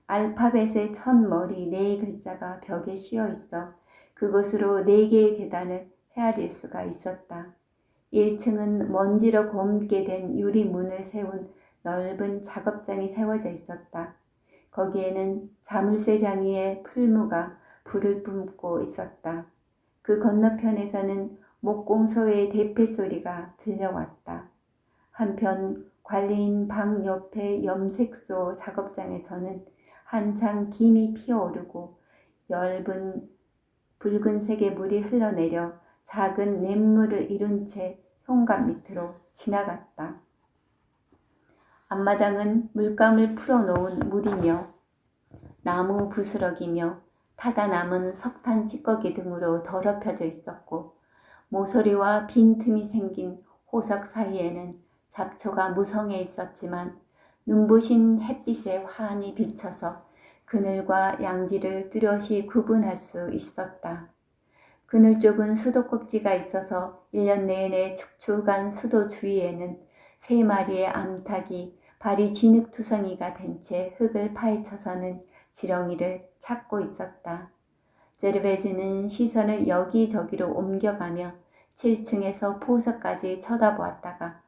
알파벳의 첫 머리 4글자가 벽에 씌어 있어 그곳으로 4개의 계단을 헤아릴 수가 있었다. 1층은 먼지로 검게 된 유리문을 세운 넓은 작업장이 세워져 있었다. 거기에는 자물쇠장이의 풀무가 불을 뿜고 있었다. 그 건너편에서는 목공소의 대패 소리가 들려왔다. 한편 관리인 방 옆의 염색소 작업장에서는 한창 김이 피어오르고 엷은 붉은색의 물이 흘러내려 작은 냇물을 이룬 채 현관 밑으로 지나갔다. 앞마당은 물감을 풀어놓은 물이며 나무 부스러기며 타다 남은 석탄 찌꺼기 등으로 더럽혀져 있었고 모서리와 빈틈이 생긴 호석 사이에는 잡초가 무성해 있었지만 눈부신 햇빛에 환히 비쳐서 그늘과 양지를 뚜렷이 구분할 수 있었다. 그늘 쪽은 수도꼭지가 있어서 1년 내내 축축한 수도 주위에는 3마리의 암탉이 발이 진흙투성이가 된 채 흙을 파헤쳐서는 지렁이를 찾고 있었다. 제르베즈는 시선을 여기저기로 옮겨가며 7층에서 포석까지 쳐다보았다가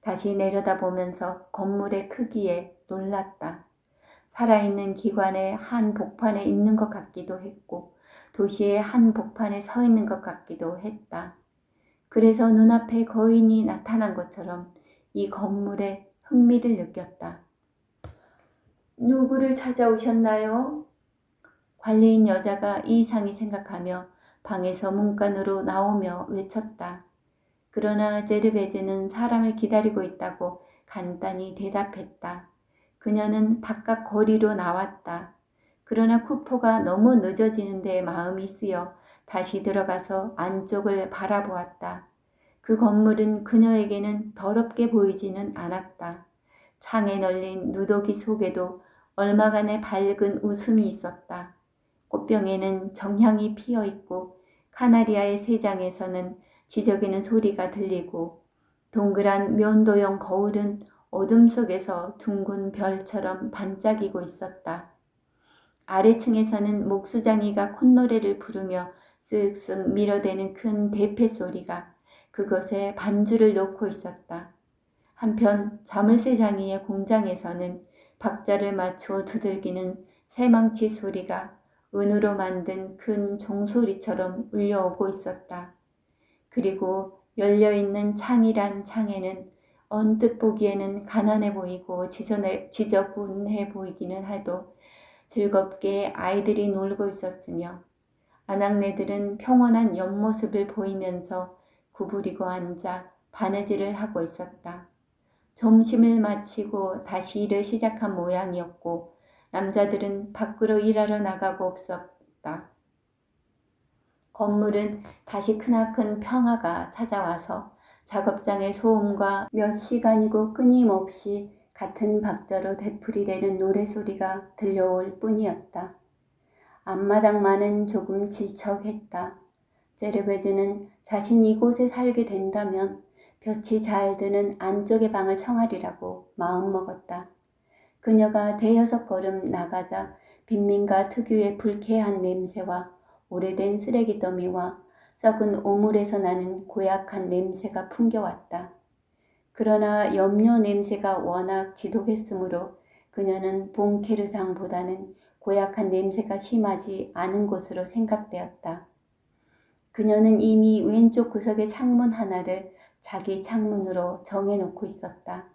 다시 내려다보면서 건물의 크기에 놀랐다. 살아있는 기관의 한 복판에 있는 것 같기도 했고 도시의 한 복판에 서 있는 것 같기도 했다. 그래서 눈앞에 거인이 나타난 것처럼 이 건물에 흥미를 느꼈다. 누구를 찾아오셨나요? 관리인 여자가 이상히 생각하며 방에서 문간으로 나오며 외쳤다. 그러나 제르베즈는 사람을 기다리고 있다고 간단히 대답했다. 그녀는 바깥 거리로 나왔다. 그러나 쿠포가 너무 늦어지는 데 마음이 쓰여 다시 들어가서 안쪽을 바라보았다. 그 건물은 그녀에게는 더럽게 보이지는 않았다. 창에 널린 누더기 속에도 얼마간의 밝은 웃음이 있었다. 꽃병에는 정향이 피어있고 카나리아의 새장에서는 지저귀는 소리가 들리고 동그란 면도형 거울은 어둠 속에서 둥근 별처럼 반짝이고 있었다. 아래층에서는 목수장이가 콧노래를 부르며 쓱쓱 밀어대는 큰 대패 소리가 그것에 반주를 놓고 있었다. 한편 자물쇠장이의 공장에서는 박자를 맞추어 두들기는 새망치 소리가 은으로 만든 큰 종소리처럼 울려오고 있었다. 그리고 열려있는 창이란 창에는 언뜻 보기에는 가난해 보이고 지저분해 보이기는 해도 즐겁게 아이들이 놀고 있었으며 아낙네들은 평온한 옆모습을 보이면서 구부리고 앉아 바느질을 하고 있었다. 점심을 마치고 다시 일을 시작한 모양이었고 남자들은 밖으로 일하러 나가고 없었다. 건물은 다시 크나큰 평화가 찾아와서 작업장의 소음과 몇 시간이고 끊임없이 같은 박자로 되풀이되는 노래소리가 들려올 뿐이었다. 앞마당만은 조금 질척했다. 제르베즈는 자신이 이곳에 살게 된다면 볕이 잘 드는 안쪽의 방을 청하리라고 마음먹었다. 그녀가 대여섯 걸음 나가자 빈민가 특유의 불쾌한 냄새와 오래된 쓰레기 더미와 썩은 오물에서 나는 고약한 냄새가 풍겨왔다. 그러나 염료 냄새가 워낙 지독했으므로 그녀는 봉케르상보다는 고약한 냄새가 심하지 않은 곳으로 생각되었다. 그녀는 이미 왼쪽 구석의 창문 하나를 자기 창문으로 정해놓고 있었다.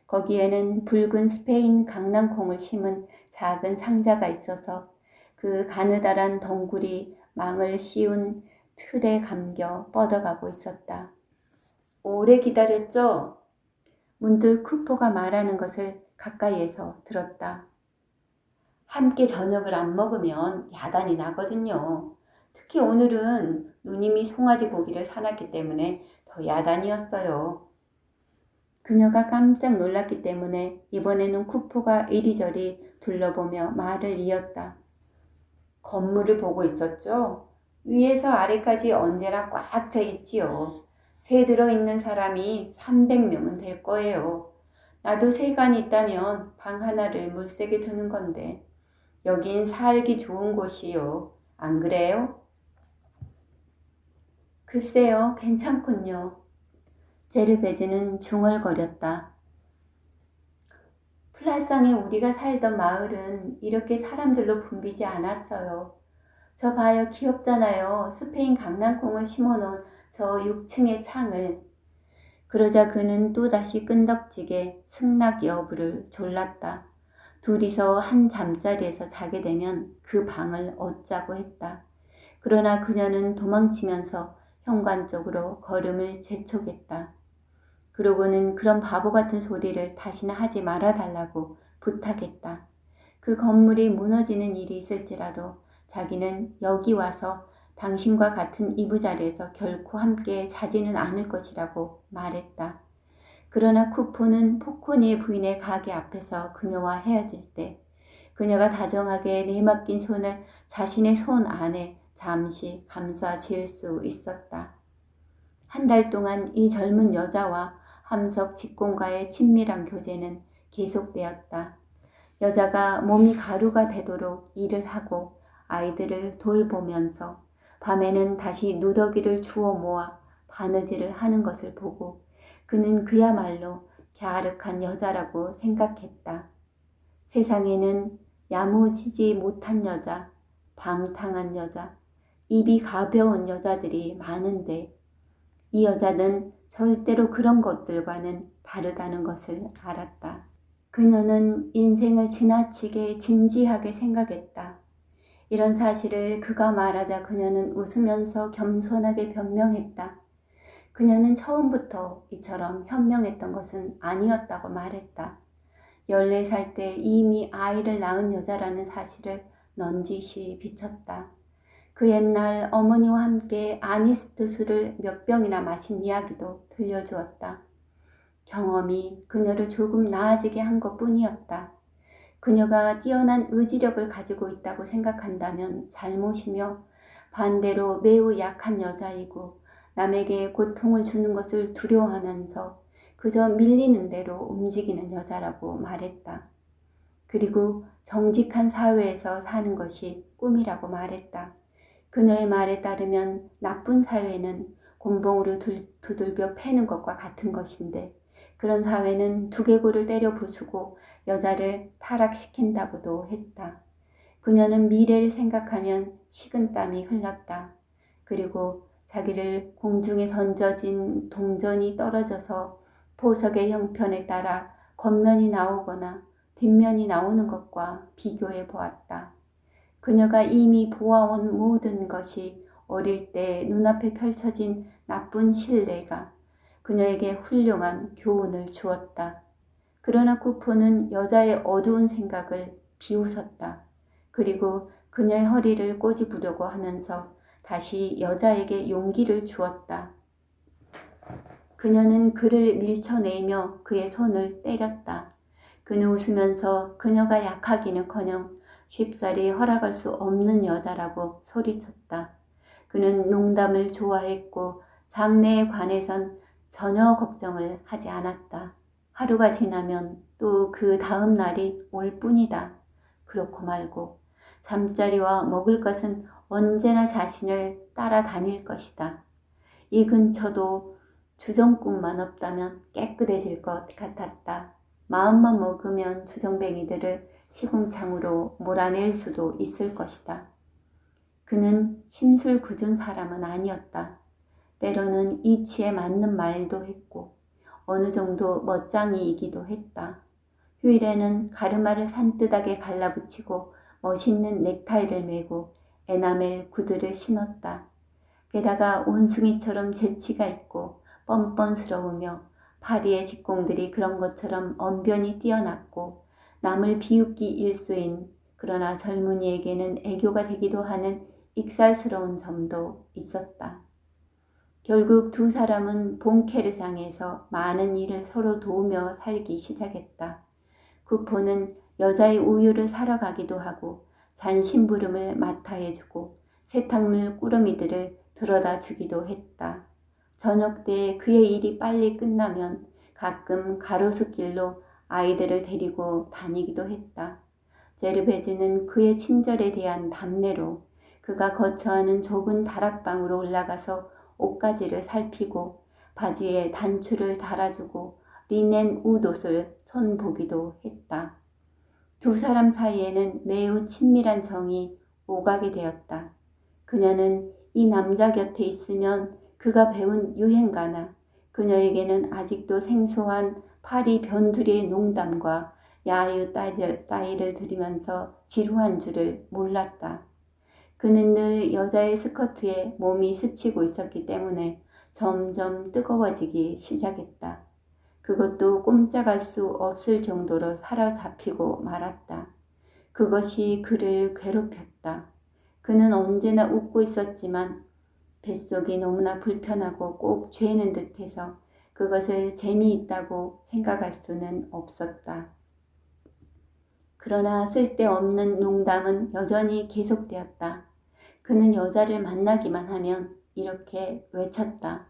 거기에는 붉은 스페인 강낭콩을 심은 작은 상자가 있어서 그 가느다란 덩굴이 망을 씌운 틀에 감겨 뻗어가고 있었다. 오래 기다렸죠? 문득 쿠포가 말하는 것을 가까이에서 들었다. 함께 저녁을 안 먹으면 야단이 나거든요. 특히 오늘은 누님이 송아지 고기를 사놨기 때문에 더 야단이었어요. 그녀가 깜짝 놀랐기 때문에 이번에는 쿠포가 이리저리 둘러보며 말을 이었다. 건물을 보고 있었죠? 위에서 아래까지 언제나 꽉 차 있지요. 새 들어있는 사람이 300명은 될 거예요. 나도 세간이 있다면 방 하나를 물색에 두는 건데 여긴 살기 좋은 곳이요. 안 그래요? 글쎄요, 괜찮군요. 제르베즈는 중얼거렸다. 플라상에 우리가 살던 마을은 이렇게 사람들로 붐비지 않았어요. 저 봐요, 귀엽잖아요. 스페인 강낭콩을 심어놓은 저 6층의 창을. 그러자 그는 또다시 끈덕지게 승낙 여부를 졸랐다. 둘이서 한 잠자리에서 자게 되면 그 방을 얻자고 했다. 그러나 그녀는 도망치면서 현관 쪽으로 걸음을 재촉했다. 그러고는 그런 바보 같은 소리를 다시는 하지 말아달라고 부탁했다. 그 건물이 무너지는 일이 있을지라도 자기는 여기 와서 당신과 같은 이부자리에서 결코 함께 자지는 않을 것이라고 말했다. 그러나 쿠포는 포코니의 부인의 가게 앞에서 그녀와 헤어질 때 그녀가 다정하게 내맡긴 손을 자신의 손 안에 잠시 감싸 쥘 수 있었다. 한 달 동안 이 젊은 여자와 함석 직공과의 친밀한 교제는 계속되었다. 여자가 몸이 가루가 되도록 일을 하고 아이들을 돌보면서 밤에는 다시 누더기를 주워 모아 바느질을 하는 것을 보고 그는 그야말로 갸륵한 여자라고 생각했다. 세상에는 야무지지 못한 여자, 방탕한 여자, 입이 가벼운 여자들이 많은데 이 여자는 절대로 그런 것들과는 다르다는 것을 알았다. 그녀는 인생을 지나치게 진지하게 생각했다. 이런 사실을 그가 말하자 그녀는 웃으면서 겸손하게 변명했다. 그녀는 처음부터 이처럼 현명했던 것은 아니었다고 말했다. 14살 때 이미 아이를 낳은 여자라는 사실을 넌지시 비쳤다. 그 옛날 어머니와 함께 아니스트 술을 몇 병이나 마신 이야기도 들려주었다. 경험이 그녀를 조금 나아지게 한 것뿐이었다. 그녀가 뛰어난 의지력을 가지고 있다고 생각한다면 잘못이며 반대로 매우 약한 여자이고 남에게 고통을 주는 것을 두려워하면서 그저 밀리는 대로 움직이는 여자라고 말했다. 그리고 정직한 사회에서 사는 것이 꿈이라고 말했다. 그녀의 말에 따르면 나쁜 사회는 곤봉으로 두들겨 패는 것과 같은 것인데 그런 사회는 두개골을 때려 부수고 여자를 타락시킨다고도 했다. 그녀는 미래를 생각하면 식은땀이 흘렀다. 그리고 자기를 공중에 던져진 동전이 떨어져서 보석의 형편에 따라 겉면이 나오거나 뒷면이 나오는 것과 비교해 보았다. 그녀가 이미 보아온 모든 것이 어릴 때 눈앞에 펼쳐진 나쁜 신뢰가 그녀에게 훌륭한 교훈을 주었다. 그러나 쿠포는 여자의 어두운 생각을 비웃었다. 그리고 그녀의 허리를 꼬집으려고 하면서 다시 여자에게 용기를 주었다. 그녀는 그를 밀쳐내며 그의 손을 때렸다. 그는 웃으면서 그녀가 약하기는커녕 쉽사리 허락할 수 없는 여자라고 소리쳤다. 그는 농담을 좋아했고 장래에 관해선 전혀 걱정을 하지 않았다. 하루가 지나면 또 그 다음 날이 올 뿐이다. 그렇고 말고 잠자리와 먹을 것은 언제나 자신을 따라다닐 것이다. 이 근처도 주정꾼만 없다면 깨끗해질 것 같았다. 마음만 먹으면 주정뱅이들을 시궁창으로 몰아낼 수도 있을 것이다. 그는 심술 굳은 사람은 아니었다. 때로는 이치에 맞는 말도 했고 어느 정도 멋쟁이이기도 했다. 휴일에는 가르마를 산뜻하게 갈라붙이고 멋있는 넥타이를 매고 에나멜 구두를 신었다. 게다가 원숭이처럼 재치가 있고 뻔뻔스러우며 파리의 직공들이 그런 것처럼 언변이 뛰어났고 남을 비웃기 일수인 그러나 젊은이에게는 애교가 되기도 하는 익살스러운 점도 있었다. 결국 두 사람은 봉케르장에서 많은 일을 서로 도우며 살기 시작했다. 쿠포는 여자의 우유를 사러 가기도 하고 잔심부름을 맡아 해주고 세탁물 꾸러미들을 들어다 주기도 했다. 저녁 때 그의 일이 빨리 끝나면 가끔 가로수길로 아이들을 데리고 다니기도 했다. 제르베즈는 그의 친절에 대한 답례로 그가 거처하는 좁은 다락방으로 올라가서 옷가지를 살피고 바지에 단추를 달아주고 리넨 웃옷을 손보기도 했다. 두 사람 사이에는 매우 친밀한 정이 오가게 되었다. 그녀는 이 남자 곁에 있으면 그가 배운 유행가나 그녀에게는 아직도 생소한 파리 변두리의 농담과 야유 따위를 들으면서 지루한 줄을 몰랐다. 그는 늘 여자의 스커트에 몸이 스치고 있었기 때문에 점점 뜨거워지기 시작했다. 그것도 꼼짝할 수 없을 정도로 사로잡히고 말았다. 그것이 그를 괴롭혔다. 그는 언제나 웃고 있었지만 뱃속이 너무나 불편하고 꼭 죄는 듯해서 그것을 재미있다고 생각할 수는 없었다. 그러나 쓸데없는 농담은 여전히 계속되었다. 그는 여자를 만나기만 하면 이렇게 외쳤다.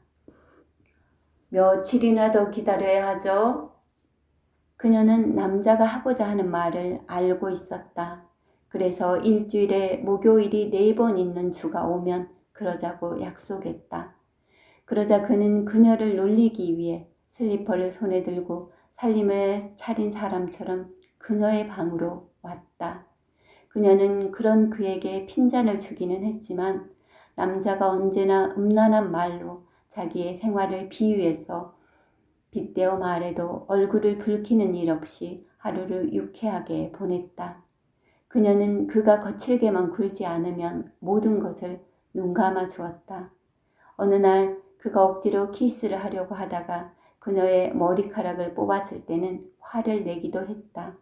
며칠이나 더 기다려야 하죠? 그녀는 남자가 하고자 하는 말을 알고 있었다. 그래서 일주일에 목요일이 4번 있는 주가 오면 그러자고 약속했다. 그러자 그는 그녀를 놀리기 위해 슬리퍼를 손에 들고 살림을 차린 사람처럼 그녀의 방으로 왔다. 그녀는 그런 그에게 핀잔을 주기는 했지만 남자가 언제나 음란한 말로 자기의 생활을 비유해서 빗대어 말해도 얼굴을 붉히는 일 없이 하루를 유쾌하게 보냈다. 그녀는 그가 거칠게만 굴지 않으면 모든 것을 눈감아 주었다. 어느 날 그가 억지로 키스를 하려고 하다가 그녀의 머리카락을 뽑았을 때는 화를 내기도 했다.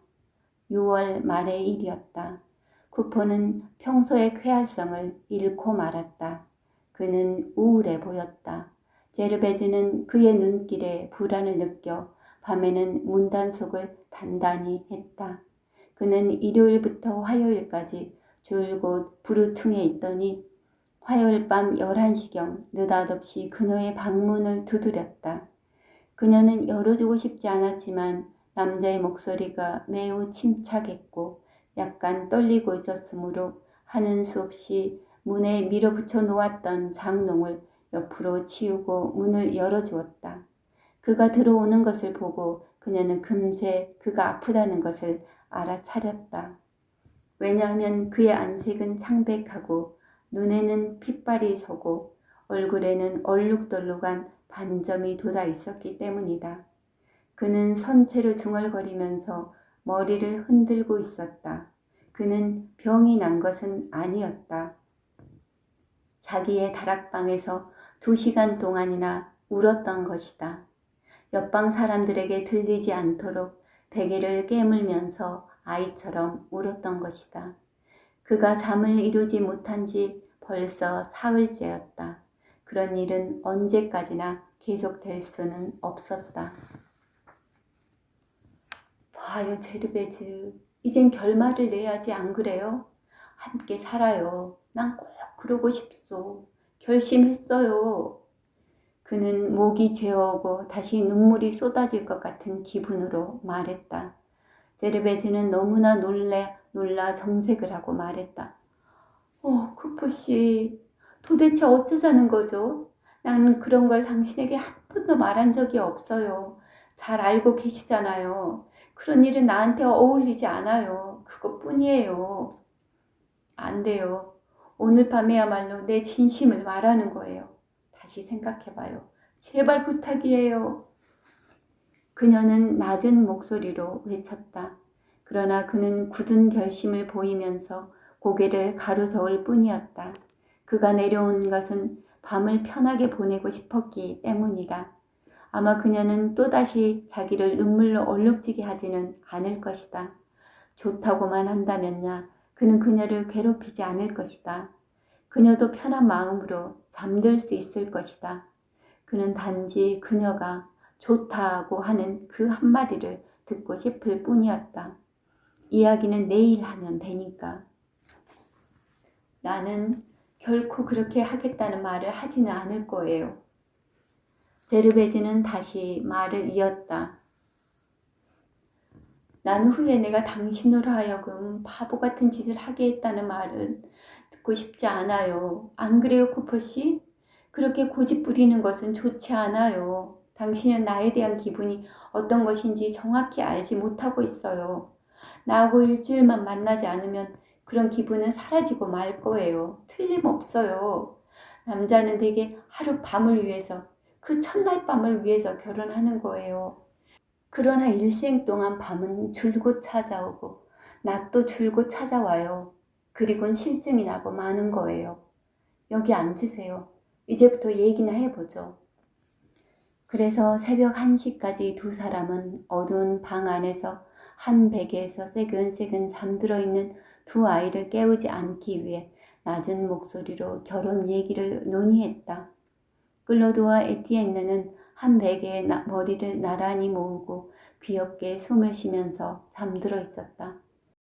6월 말의 일이었다. 쿠퍼는 평소의 쾌활성을 잃고 말았다. 그는 우울해 보였다. 제르베즈는 그의 눈길에 불안을 느껴 밤에는 문단속을 단단히 했다. 그는 일요일부터 화요일까지 줄곧 부르퉁에 있더니 화요일 밤 11시경 느닷없이 그녀의 방문을 두드렸다. 그녀는 열어주고 싶지 않았지만 남자의 목소리가 매우 침착했고 약간 떨리고 있었으므로 하는 수 없이 문에 밀어붙여 놓았던 장롱을 옆으로 치우고 문을 열어주었다. 그가 들어오는 것을 보고 그녀는 금세 그가 아프다는 것을 알아차렸다. 왜냐하면 그의 안색은 창백하고 눈에는 핏발이 서고 얼굴에는 얼룩덜룩한 반점이 돋아 있었기 때문이다. 그는 선체로 중얼거리면서 머리를 흔들고 있었다. 그는 병이 난 것은 아니었다. 자기의 다락방에서 2시간 동안이나 울었던 것이다. 옆방 사람들에게 들리지 않도록 베개를 깨물면서 아이처럼 울었던 것이다. 그가 잠을 이루지 못한 지 벌써 사흘째였다. 그런 일은 언제까지나 계속될 수는 없었다. 봐요, 제르베즈. 이젠 결말을 내야지 안 그래요? 함께 살아요. 난 꼭 그러고 싶소. 결심했어요. 그는 목이 죄어오고 다시 눈물이 쏟아질 것 같은 기분으로 말했다. 제르베즈는 너무나 놀라 정색을 하고 말했다. 쿠프씨, 도대체 어쩌자는 거죠? 나는 그런 걸 당신에게 한 번도 말한 적이 없어요. 잘 알고 계시잖아요. 그런 일은 나한테 어울리지 않아요. 그것뿐이에요. 안 돼요. 오늘 밤에야말로 내 진심을 말하는 거예요. 다시 생각해봐요. 제발 부탁이에요. 그녀는 낮은 목소리로 외쳤다. 그러나 그는 굳은 결심을 보이면서 고개를 가로저을 뿐이었다. 그가 내려온 것은 밤을 편하게 보내고 싶었기 때문이다. 아마 그녀는 또다시 자기를 눈물로 얼룩지게 하지는 않을 것이다. 좋다고만 한다면야 그는 그녀를 괴롭히지 않을 것이다. 그녀도 편한 마음으로 잠들 수 있을 것이다. 그는 단지 그녀가 좋다고 하는 그 한마디를 듣고 싶을 뿐이었다. 이야기는 내일 하면 되니까. 나는 결코 그렇게 하겠다는 말을 하지는 않을 거예요. 제르베즈는 다시 말을 이었다. 나는 후에 내가 당신으로 하여금 바보 같은 짓을 하게 했다는 말을 듣고 싶지 않아요. 안 그래요, 쿠퍼씨? 그렇게 고집 부리는 것은 좋지 않아요. 당신은 나에 대한 기분이 어떤 것인지 정확히 알지 못하고 있어요. 나하고 일주일만 만나지 않으면 그런 기분은 사라지고 말 거예요. 틀림없어요. 남자는 대개 하루 밤을 위해서, 그 첫날 밤을 위해서 결혼하는 거예요. 그러나 일생 동안 밤은 줄곧 찾아오고 낮도 줄곧 찾아와요. 그리곤 실증이 나고 마는 거예요. 여기 앉으세요. 이제부터 얘기나 해보죠. 그래서 새벽 1시까지 두 사람은 어두운 방 안에서 한 베개에서 새근새근 잠들어 있는 두 아이를 깨우지 않기 위해 낮은 목소리로 결혼 얘기를 논의했다. 클로드와 에티엔느는 한 베개에 머리를 나란히 모으고 귀엽게 숨을 쉬면서 잠들어 있었다.